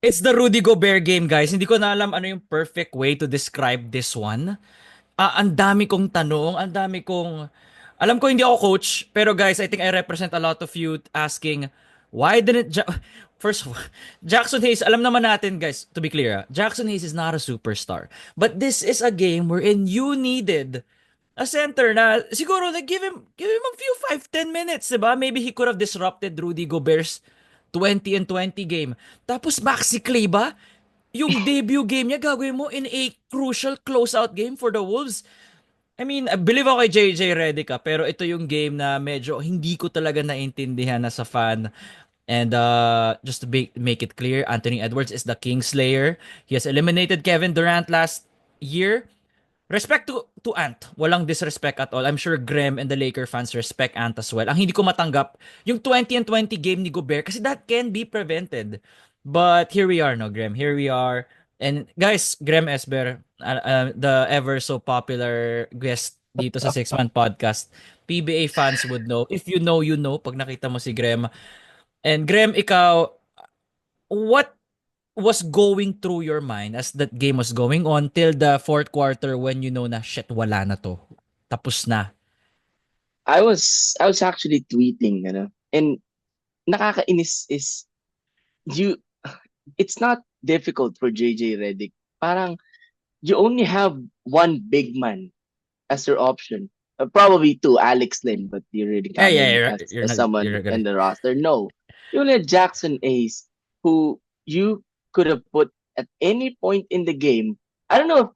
It's the Rudy Gobert game, guys. Hindi ko na alam ano yung perfect way to describe this one. Ang dami kong tanong, ang dami kong... Alam ko hindi ako coach, pero guys, I think I represent a lot of you asking, why didn't... First of all, Jackson Hayes, alam naman natin, guys, to be clear, Jackson Hayes is not a superstar. But this is a game wherein you needed a center na siguro like give him a few 5-10 minutes, 'di ba? Maybe he could have disrupted Rudy Gobert's 20 and 20 game. Tapos Maxi Clay ba? Yung debut game niya gagawin mo in a crucial closeout game for the Wolves. I mean, I believe ako kay JJ Redick pero ito yung game na medyo hindi ko talaga naintindihan as a fan. And just to make it clear, Anthony Edwards is the Kingslayer. He has eliminated Kevin Durant last year. Respect to Ant. Walang disrespect at all. I'm sure Graham and the Laker fans respect Ant as well. Ang hindi ko matanggap, yung 20 and 20 game ni Gobert kasi that can be prevented. But here we are, no, Graham. Here we are. And guys, Graham Esber, the ever so popular guest dito sa Six Man Podcast. PBA fans would know. If you know, you know. Pag nakita mo si Graham. And Graham, ikaw, what was going through your mind as that game was going on till the fourth quarter when you know na shit wala na to. Tapos na. I was actually tweeting, and nakakainis is you it's not difficult for JJ Redick. Parang you only have one big man as your option. Probably two, Alex Lynn, but you really Yeah, count yeah, him as, you're as not someone you're in gonna. the roster. No. You only had Jackson Ace, who you could have put at any point in the game. I don't know if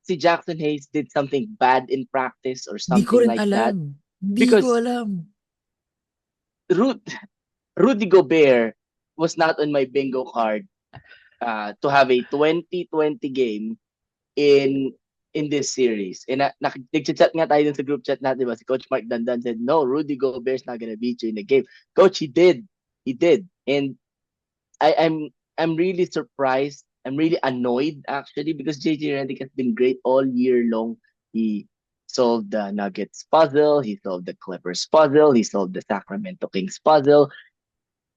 si Jackson Hayes did something bad in practice or Di ko something rin like alam. that. Di ko Because alam. Ru- Rudy Gobert was not on my bingo card to have a 2020 game in this series. And nag-chat nga tayo dun sa group chat natin, diba? Si Coach Mark Dandan said, no, Rudy Gobert's not gonna beat you in the game. Coach, he did. He did. And I'm really surprised. I'm really annoyed actually because JJ Redick has been great all year long. He solved the Nuggets puzzle, he solved the Clippers puzzle, he solved the Sacramento Kings puzzle.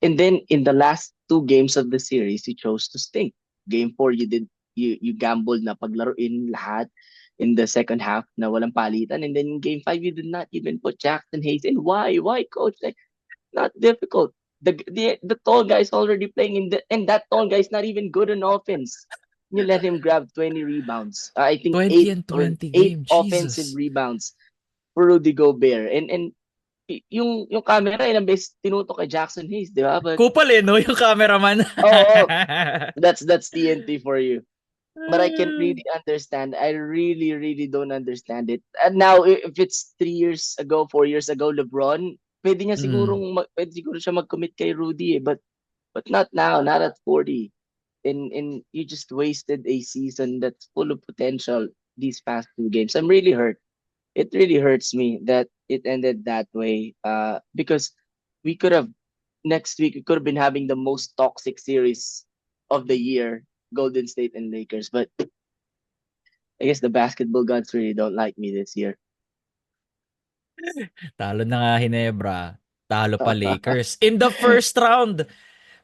And then in the last two games of the series, he chose to stink. Game 4, you gambled na paglaruin lahat in the second half na walang palitan. And then in game 5, you did not even put Jackson Hayes in. Why? Why, coach? Like, not difficult. The tall guy is already playing and that tall guy is not even good on offense. You let him grab 20 rebounds. I think 20 eight and or 20 eight game. offensive Jesus. rebounds for Rudy Gobert. And yung camera ilang beses tinutok kay Jackson Hayes, di ba? But Kupal eh, no? Yung cameraman. oh, that's TNT for you. But I can't really understand. I really don't understand it. And now if it's 3 years ago, 4 years ago, LeBron, mm. pwede siguro siya mag-commit kay Rudy eh, but not now, not at 40. And you just wasted a season that's full of potential these past two games. I'm really hurt. It really hurts me that it ended that way. Because we could have next week we could have been having the most toxic series of the year, Golden State and Lakers. But I guess the basketball gods really don't like me this year. Talo na nga Hinebra. Talo pa Lakers. In the first round.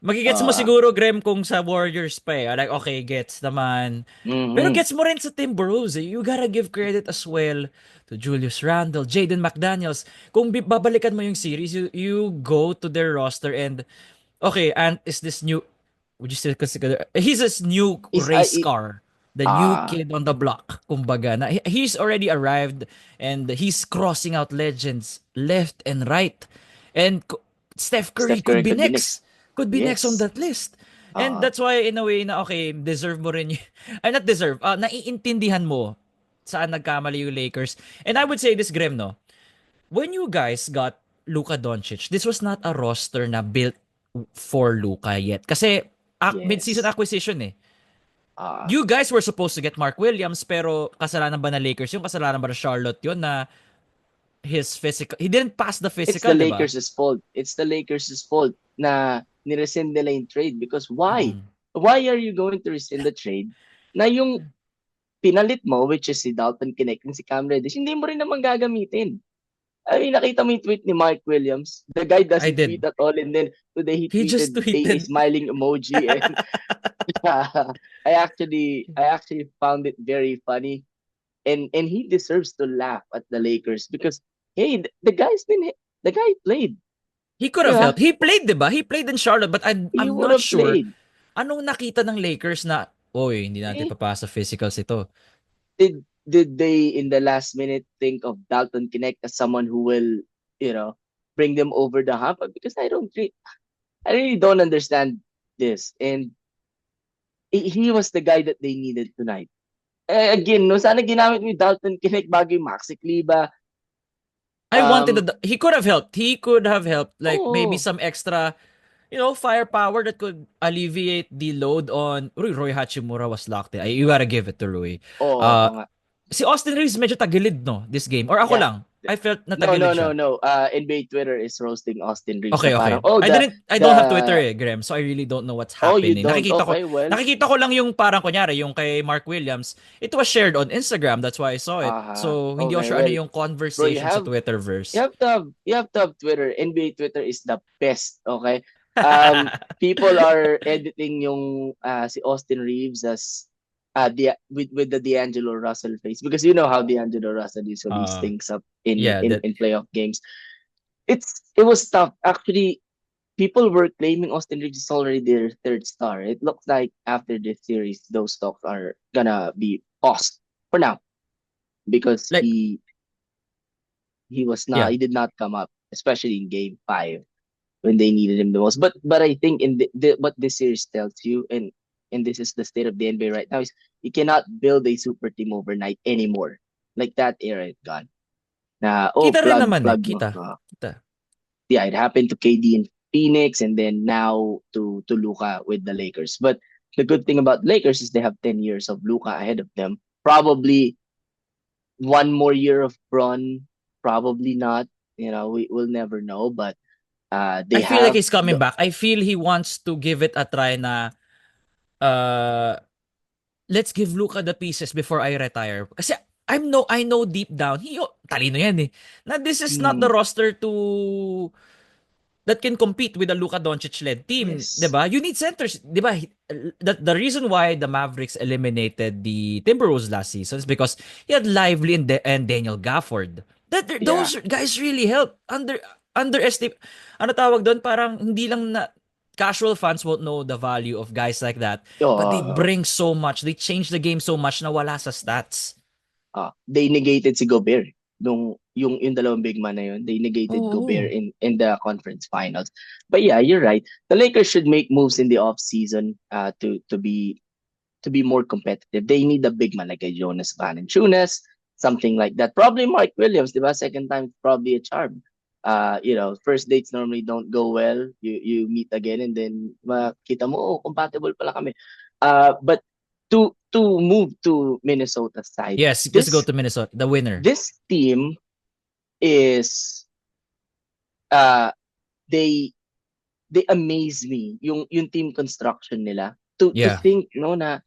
Magigets mo uh, siguro, Graham, kung sa Warriors pa eh. Like, okay, gets naman. Pero mm-hmm. gets mo rin sa Timberwolves eh. You gotta give credit as well to Julius Randle, Jaden McDaniels. Kung babalikan mo yung series, you go to their roster and, okay, and is this new, would you still consider, he's this new Is race car. The new uh kid on the block, kumbaga. Na, he's already arrived and he's crossing out legends left and right. And Steph Curry Steph could Curry be could be next. next. Could be next on Yes. that list. And Uh that's why in a way na okay, deserve mo rin yung, ay not deserve, naiintindihan mo saan nagkamali yung Lakers. And I would say this, Graham, no? When you guys got Luka Doncic, this was not a roster na built for Luka yet. Kasi mid-season yes. acquisition eh. Uh You guys were supposed to get Mark Williams pero kasalanan ba na Lakers yung kasalanan ba na Charlotte yun na his physical, he didn't pass the it's the physical, di ba? Lakers' fault. It's the Lakers' fault na nirescind nila yung trade because why? Mm. Why are you going to rescind the trade na yung pinalit mo, which is si Dalton Connect and si Cam Reddish, hindi mo rin naman gagamitin. I mean, nakita mo yung tweet ni Mark Williams? The guy I doesn't tweet did. at all, and then today he He just tweeted a tweeted. smiling emoji, and I actually found it very funny, and he deserves to laugh at the Lakers because hey, the guy played, He could di have ba? helped. He played, 'di ba? He played in Charlotte, but He I'm would not have sure played. anong nakita ng Lakers na, oy, hindi natin Eh, papasa physicals ito. did they in the last minute think of Dalton Connect as someone who will, you know, bring them over the hump? Because I really don't understand this, and he was the guy that they needed tonight. Again, no, sana ginamit mo yung Dalton Connect bago yung Maxi Kleber. I wanted Um, he could have helped. He could have helped like maybe oh, some extra, firepower that could alleviate the load on Roy Hachimura was locked in. You gotta give it to Roy. oo Uh, nga. si Austin Reeves medyo tagilid, no, this game. Or ako Yeah. lang. I felt na No, no, tagilid no, siya. no. NBA Twitter is roasting Austin Reeves na Okay, parang, okay. I the, don't have Twitter Graham, so I really don't know what's oh, you happening. don't. Okay, well, Nakikita ko lang yung parang kunyari, yung kay Mark Williams. It was shared on Instagram, that's why I saw it. So, hindi ko okay, sure ano well, yung bro, conversation sa you Twitterverse. have to have, Twitter. NBA Twitter is the best, okay? People are editing yung si Austin Reeves as with the D'Angelo Russell face because you know how D'Angelo Russell usually uh, stinks up in yeah, in that in playoff games. It was tough. Actually, people were claiming Austin Reeves is already their third star. It looks like after this series, those talks are gonna be paused for now because like yeah. he did not come up, especially in game 5 when they needed him the most. But I think in what this series tells you, and this is the state of the NBA right now, is you cannot build a super team overnight anymore. Like that era is gone. Na Kita rin plug naman plug mo. kita. Kita. Yeah, it happened to KD in Phoenix, and then now to Luka with the Lakers. But the good thing about Lakers is they have 10 years of Luka ahead of them. Probably one more year of Bron, probably not. We will never know, but they I feel like have he's coming back. I feel he wants to give it a try na uh let's give Luka the pieces before I retire. Kasi I know deep down, talino yan eh. Na this is not the mm, roster to that can compete with a Luka Doncic-led team, 'di yes. ba? You need centers, 'di ba? The reason why the Mavericks eliminated the Timberwolves last season is because he had Lively and Daniel Gafford. Yeah. Those guys really help. Underestimate, ano tawag doon, parang hindi lang na casual fans won't know the value of guys like that, but they Oh, bring so much. They change the game so much na wala sa stats. they negated si Gobert. Yung dalawang big man na yun, they negated Oo. Gobert in the conference finals. But yeah, you're right. The Lakers should make moves in the off season to be more competitive. They need a big man like a Jonas Valanciunas, something like that. Probably Mark Williams, di ba? Second time probably a charm. First dates normally don't go well. You meet again and then makita mo, oh, compatible pala kami. But to move to Minnesota side, Yes, let's go this to Minnesota, the winner. this team is uh they they amaze me yung team construction nila to Yeah. think no na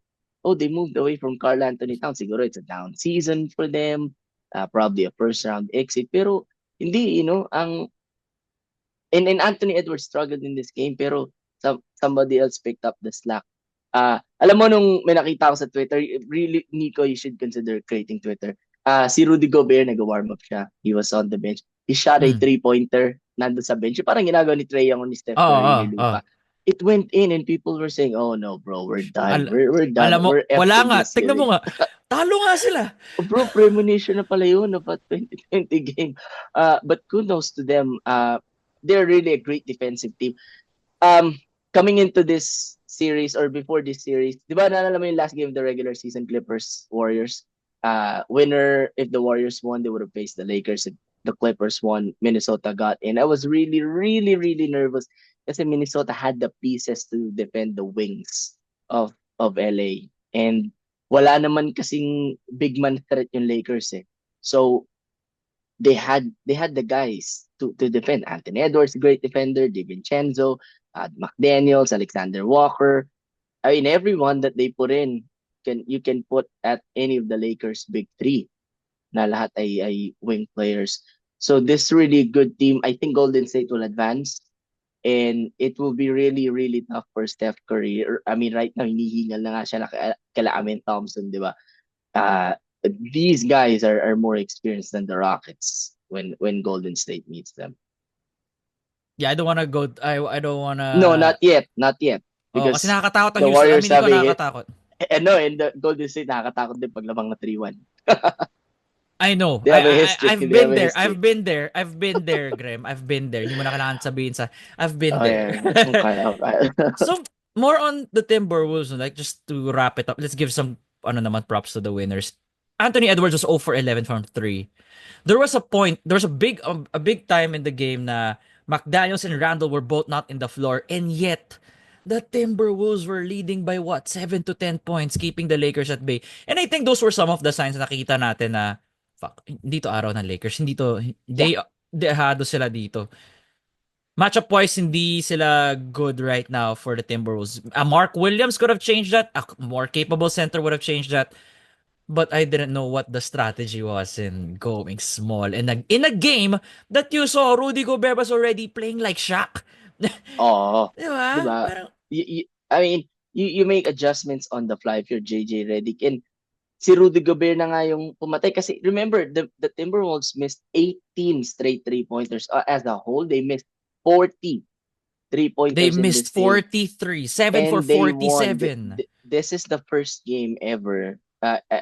they moved away from Carl Anthony Towns, siguro it's a down season for them, probably a first round exit, pero hindi, ang and Anthony Edwards struggled in this game, pero somebody else picked up the slack. Alam mo, nung may nakita ko sa Twitter, really, Nico, you should consider creating Twitter. Si Rudy Gobert, nag-warm up siya. He was on the bench. He shot a Mm. three-pointer nando sa bench. Parang ginagawa ni Trae Young ni Steph Oo, Curry oo, ni oo. Luka. It went in and people were saying, oh no, bro, we're done. Al- We're alam done. mo, We're effed wala in nga. this Tignan mo series. nga. Talo nga sila. Oh, bro, premonition na pala yun of a 2020 game. But kudos to them. They're really a great defensive team. um Coming into this series or before this series, di ba naalala mo yung last game of the regular season, Clippers Warriors? Winner, if the Warriors won, they would have faced the Lakers. If the Clippers won, Minnesota got in. I was really, really, really nervous kasi Minnesota had the pieces to defend the wings of LA. And wala naman kasing big man threat yung Lakers eh. So they had the guys to defend. Anthony Edwards, great defender, DiVincenzo, McDaniels, Alexander Walker. I mean, everyone that they put in, you can put at any of the Lakers big three na lahat ay wing players. So this really good team. I think Golden State will advance. And it will be really, really tough for Steph Curry. I mean, right now, hinihingal na nga siya na kala Amin Thompson, di ba? Uh, these guys are more experienced than the Rockets when Golden State meets them. Yeah, I don't wanna go, I don't wanna, No, not yet. Not yet. kasi Because nakakatakot ang the Houston. Warriors Hindi ko have a hit. nakakatakot. And no, and the Golden State nakakatakot din pag lamang na 3-1. I know. They have a history. I've They have been a there. history. I've been there, Graham. I've been there. Hindi mo na kailangan sabihin sa I've been Oh, there. yeah. Okay, okay. So, more on the Timberwolves, like just to wrap it up, let's give some ano naman props to the winners. Anthony Edwards was 0 for 11 from 3. There was a point, there was a big time in the game na McDaniels and Randall were both not in the floor, and yet the Timberwolves were leading by what, 7 to 10 points, keeping the Lakers at bay. And I think those were some of the signs na nakita natin na fuck, hindi to araw ng Lakers, hindi to Yeah. dehado sila dito. Matchup wise, hindi sila good right now for the Timberwolves. Mark Williams could have changed that. A more capable center would have changed that. But I didn't know what the strategy was in going small. And in a game that you saw, Rudy Gobert was already playing like Shaq. Oh, Di ba? diba? Parang, I mean, you make adjustments on the fly if you're JJ Redick. And si Rudy Gobert na nga yung pumatay. Kasi remember, the Timberwolves missed 18 straight three-pointers. As a whole, they missed 40 they three-pointers in missed this game. 43. 7 for And they won. 47. This is the first game ever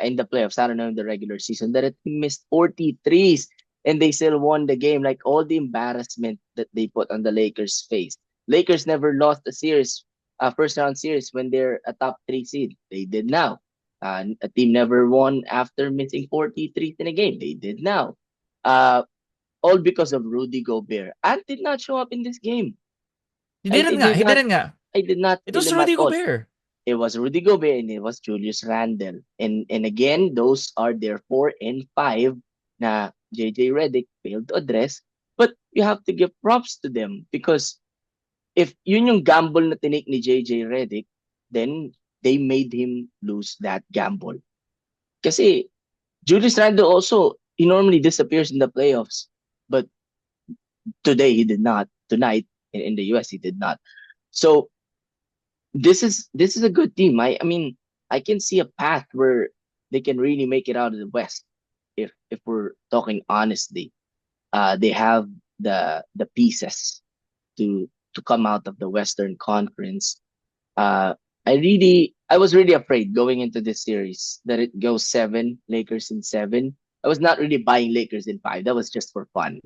in the playoffs, I don't know, in the regular season, that it missed 43s and they still won the game. Like all the embarrassment that they put on the Lakers' face. Lakers never lost a series, a first round series when they're a top 3 seed. They did now. A team never won after missing 43s in a game. They did now. All because of Rudy Gobert. Ant did not show up in this game. He didn't nga. I did not It feel was him Rudy at all. Gobert. It was Rudy Gobert and it was Julius Randle. And again, those are their 4 and 5 na JJ Redick failed to address. But you have to give props to them because if yun yung gamble na tinake ni JJ Redick, then they made him lose that gamble. Kasi Julius Randle also, he normally disappears in the playoffs. But today he did not. Tonight in the US he did not. So this is a good team. I mean, I can see a path where they can really make it out of the West if we're talking honestly. They have the pieces to come out of the Western Conference. I was really afraid going into this series that it goes 7 Lakers in 7. I was not really buying Lakers in 5. That was just for fun.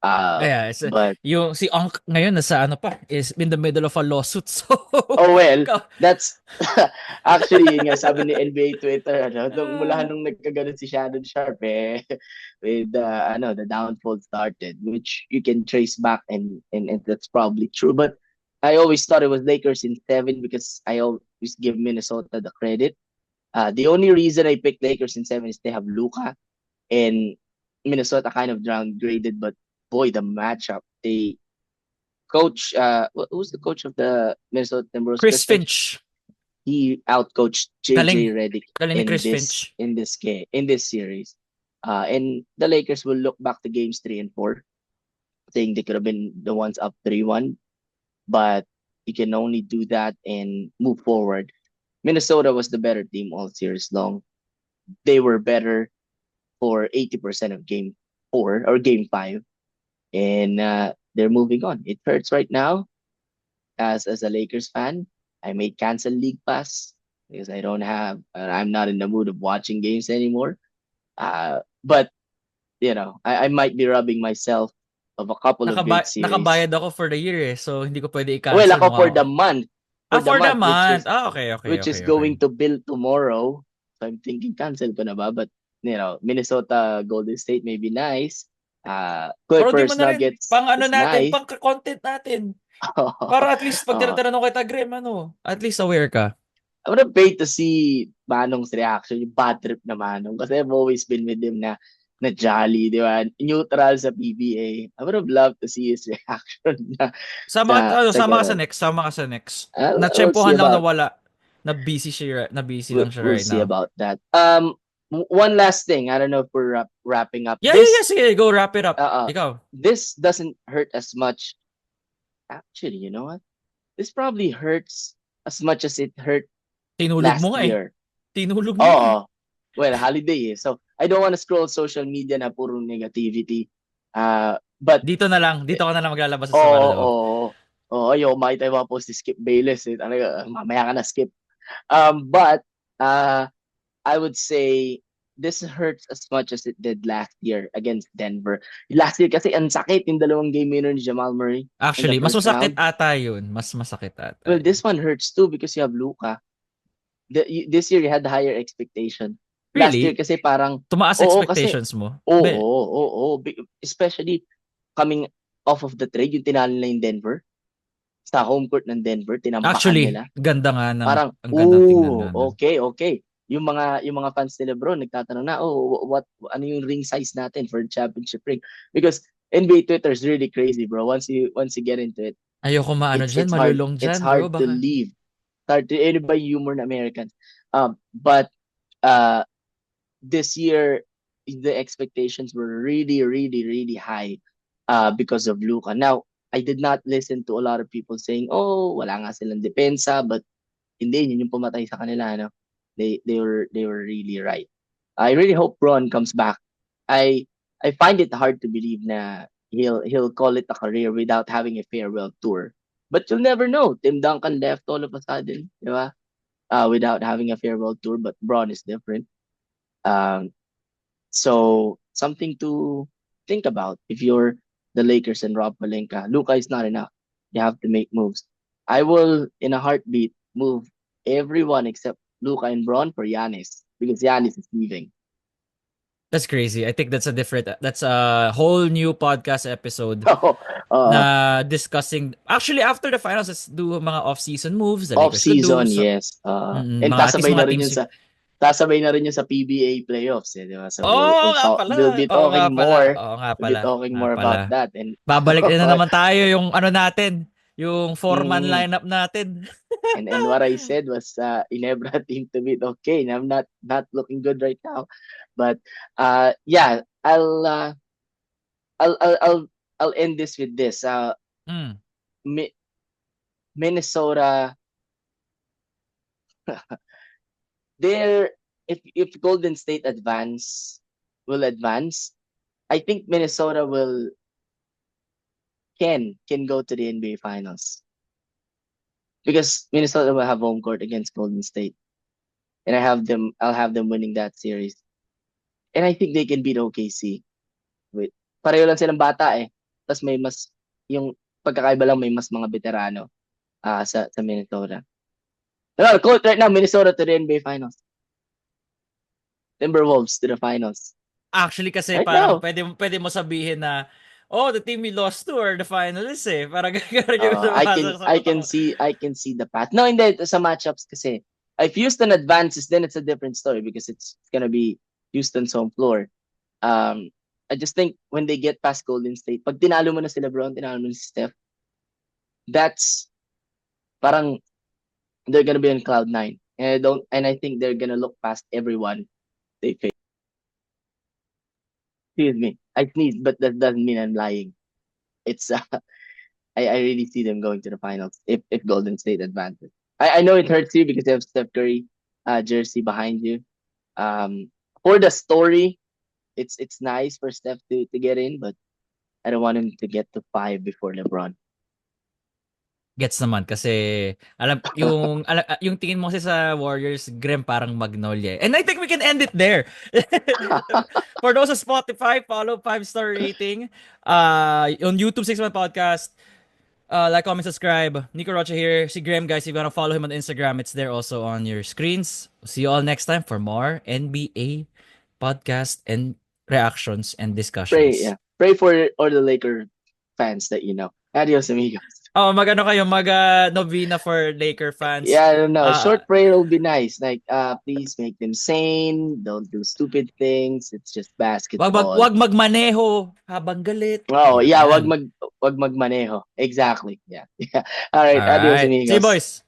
Yeah, But yung si Onk ngayon nasa ano pa, is in the middle of a lawsuit. So, oh well, that's actually yun nga sabi ni NBA Twitter mula nung nagkaganon si Shannon Sharp with the downfall started, which you can trace back and that's probably true. But I always thought it was Lakers in 7 because I always give Minnesota the credit. The only reason I picked Lakers in 7 is they have Luka and Minnesota kind of downgraded, but boy, the matchup. They coach who's the coach of the Minnesota Timberwolves? Chris Finch. He outcoached JJ Redick Galing ni Chris Finch. in this game, in this series. And the Lakers will look back to games 3 and 4, saying they could have been the ones up 3-1, but you can only do that and move forward. Minnesota was the better team all series long. They were better for 80% of game 4 or game 5. And they're moving on. It hurts right now as a Lakers fan. I may cancel League Pass because I'm not in the mood of watching games anymore. But I might be robbing myself of a couple of great series. Nakabayad ako for the year so hindi ko pwede i-cancel. Well, ako for the month. For the month. Okay. Which is going to build tomorrow. So I'm thinking cancel ko na ba? But Minnesota Golden State may be nice. Clippers Nuggets pang ano natin, nice. pang content natin. Para at least pag tinatanong kita, Graham, at least aware ka. I would have paid to see Manong's reaction, yung bad trip na Manong. Kasi I've always been with him na jolly, di ba? Neutral sa PBA. I would have loved to see his reaction. Sama ka sa next. Natsyempohan lang na wala. Na busy lang siya right now. We'll see about that. one last thing. I don't know if we're wrapping up. Yeah, yeah, yeah. Sige, go wrap it up. Uh, uh, Ikaw. this doesn't hurt as much. Actually, you know what? This probably hurts as much as it hurt Tinulog last mo nga eh. year. Tinulog mo nga eh. Oh, well, holiday eh. So I don't want to scroll social media na puro negativity. But Dito ka na lang maglalabas sa sama oh, loob. ayaw makita yung mga post ni Skip Bayless eh. Talaga, mamaya ka na skip. But I would say this hurts as much as it did last year against Denver. Last year kasi ang sakit yung dalawang game winner ni Jamal Murray in the Actually, mas first masakit round. ata yun. Mas masakit ata Well, yun. this one hurts too because you have Luka. This year you had higher expectation. Last year Really? kasi parang Tumaas oo kasi expectations mo? especially coming off of the trade yung tinalo nila yung Denver sa home court ng Denver, tinampakan Actually, nila. ganda nga ng, Parang, ang gandang tingnan nga nun. okay. Yung mga fans ni LeBron nagtatanong na, ano yung ring size natin for the championship ring? Because NBA Twitter is really crazy, bro. Once you get into it, Ayoko maano dyan, it's hard. malulong It's dyan, bro. hard to Baka. leave. Hard to ba humor na Americans. But this year the expectations were really, really, really high because of Luka. Now, I did not listen to a lot of people saying, "Oh, wala nga silang depensa," but hindi yun yung pumatay sa kanila, no? They were really right. I really hope Bron comes back. I I find it hard to believe na he'll call it a career without having a farewell tour. But you'll never know. Tim Duncan left all of a sudden, di ba? Without having a farewell tour, but Bron is different. Um, so something to think about if you're the Lakers and Rob Pelinka. Luka is not enough. You have to make moves. I will, in a heartbeat, move everyone except Luka and Braun for Giannis because Giannis is leaving. That's crazy. I think that's a whole new podcast episode na discussing. Actually, after the finals, let's do mga off-season moves. The Lakers could do. Off-season, So, yes. And mga, at least tasabay na mga rin teams. yun sa PBA playoffs, eh, di ba? So Nga pala. we'll be talking more. Oo nga We'll be pala. talking Nga more pala. about that. And Babalik na naman tayo yung ano natin. Yung four-man Mm. lineup natin. and what I said was Inebra team to beat. Okay, and I'm not looking good right now, but yeah, I'll end this with this. Mm. Minnesota, if Golden State will advance, I think Minnesota can go to the NBA Finals because Minnesota will have home court against Golden State, and I'll have them winning that series, and I think they can beat OKC. Pareho lang silang bata eh. Tapos yung pagkakaiba lang may mas mga veterano sa Minnesota. Well, quote right now, Minnesota to the NBA Finals. Timberwolves to the Finals. Actually kasi Right parang now. pwede mo sabihin na the team we lost to are the finalists eh. Parang I can see the path. No, hindi sa matchups kasi. If Houston advances, then it's a different story because it's gonna be Houston's home floor. I just think when they get past Golden State, pag tinalo mo na si LeBron, tinalo mo na si Steph, that's parang they're gonna be on cloud 9. And I think they're gonna look past everyone they face. Excuse me, I sneezed, but that doesn't mean I'm lying. It's I really see them going to the finals if Golden State advances. I know it hurts you because you have Steph Curry jersey behind you. For the story, it's nice for Steph to get in, but I don't want him to get to 5 before LeBron. Gets naman kasi yung tingin mo kasi sa Warriors, Graham parang Magnolia. And I think we can end it there. For those on Spotify, follow 5-star rating. On YouTube 6-Man Podcast. Like, comment, subscribe. Nico Rocha here. Si Graham, guys, if you wanna follow him on Instagram, it's there also on your screens. See you all next time for more NBA podcast and reactions and discussions. Pray for all the Laker fans that you know. Adios, amigos. Novena for Laker fans. Yeah, I don't know. Short prayer will be nice. Like, please make them sane. Don't do stupid things. It's just basketball. Wag magmaneho habang galit. Oh, yeah, wag magmaneho. Exactly. Yeah. All right, adios, amigos. See you, boys.